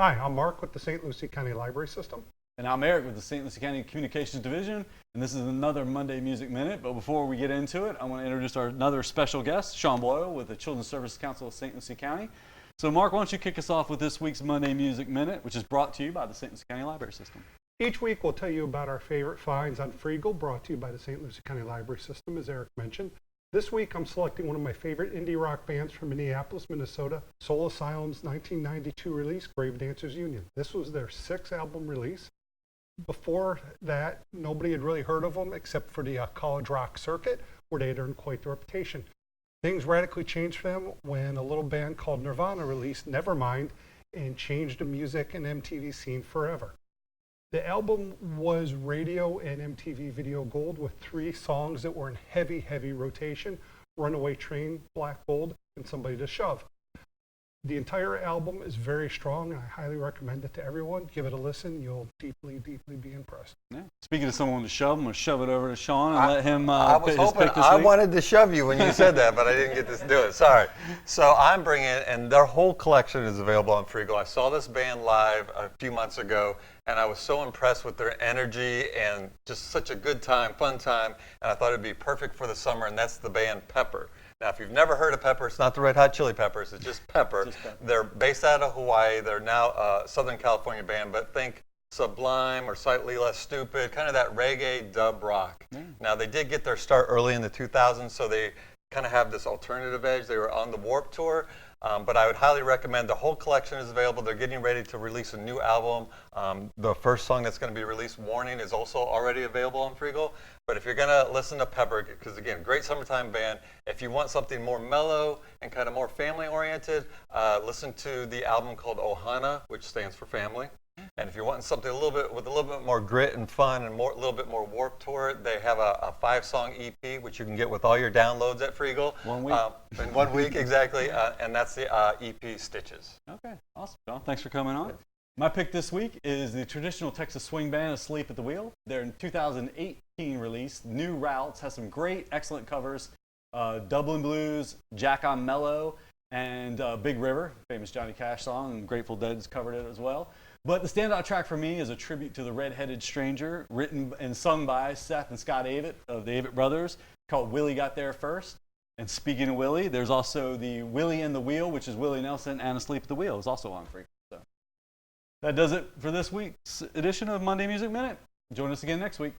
Hi, I'm Mark with the St. Lucie County Library System. And I'm Eric with the St. Lucie County Communications Division, and this is another Monday Music Minute. But before we get into it, I want to introduce our another special guest, Sean Boyle with the Children's Services Council of St. Lucie County. So Mark, why don't you kick us off with this week's Monday Music Minute, which is brought to you by the St. Lucie County Library System. Each week we'll tell you about our favorite finds on Freegal, brought to you by the St. Lucie County Library System, as Eric mentioned. This week I'm selecting one of my favorite indie rock bands from Minneapolis, Minnesota, Soul Asylum's 1992 release, Grave Dancers Union. This was their sixth album release. Before that, nobody had really heard of them except for the college rock circuit, where they had earned quite the reputation. Things radically changed for them when a little band called Nirvana released Nevermind and changed the music and MTV scene forever. The album was radio and MTV Video Gold with 3 songs that were in heavy, heavy rotation: Runaway Train, Black Gold, and Somebody to Shove. The entire album is very strong, and I highly recommend it to everyone. Give it a listen. You'll deeply, deeply be impressed. Yeah. Speaking of someone to shove, I'm going to shove it over to Sean and let him I was hoping I wanted to shove you when you said that, but I didn't get to do it. Sorry. So I'm bringing, and their whole collection is available on Freegal. I saw this band live a few months ago, and I was so impressed with their energy and just such a good time, fun time, and I thought it'd be perfect for the summer, and that's the band Pepper. Now, if you've never heard of Pepper, it's not the Red Hot Chili Peppers, it's just Pepper. They're based out of Hawaii. They're now a Southern California band, but think Sublime or Slightly Less Stupid, kind of that reggae dub rock. Now, they did get their start early in the 2000s, so they kind of have this alternative edge. They were on the Warped Tour. But I would highly recommend. The whole collection is available. They're getting ready to release a new album. The first song that's going to be released, Warning, is also already available on Freegal. But if you're going to listen to Pepper, because again, great summertime band, if you want something more mellow and kind of more family-oriented, listen to the album called Ohana, which stands for family. And if you're wanting something with a little bit more grit and fun and a little bit more Warped Tour, they have a 5-song EP, which you can get with all your downloads at Freegal. 1 week. In 1 week, exactly. And that's the EP Stitches. Okay, awesome, Sean. Thanks for coming on. My pick this week is the traditional Texas swing band Asleep at the Wheel. Their 2018 release, New Routes, has some great, excellent covers. Dublin Blues, Jack on Mellow, and Big River, famous Johnny Cash song, and Grateful Dead's covered it as well. But the standout track for me is a tribute to the Red-Headed Stranger, written and sung by Seth and Scott Avett of the Avett Brothers, called Willie Got There First. And speaking of Willie, there's also the Willie and the Wheel, which is Willie Nelson, and Asleep at the Wheel is also on Freegal. So that does it for this week's edition of Monday Music Minute. Join us again next week.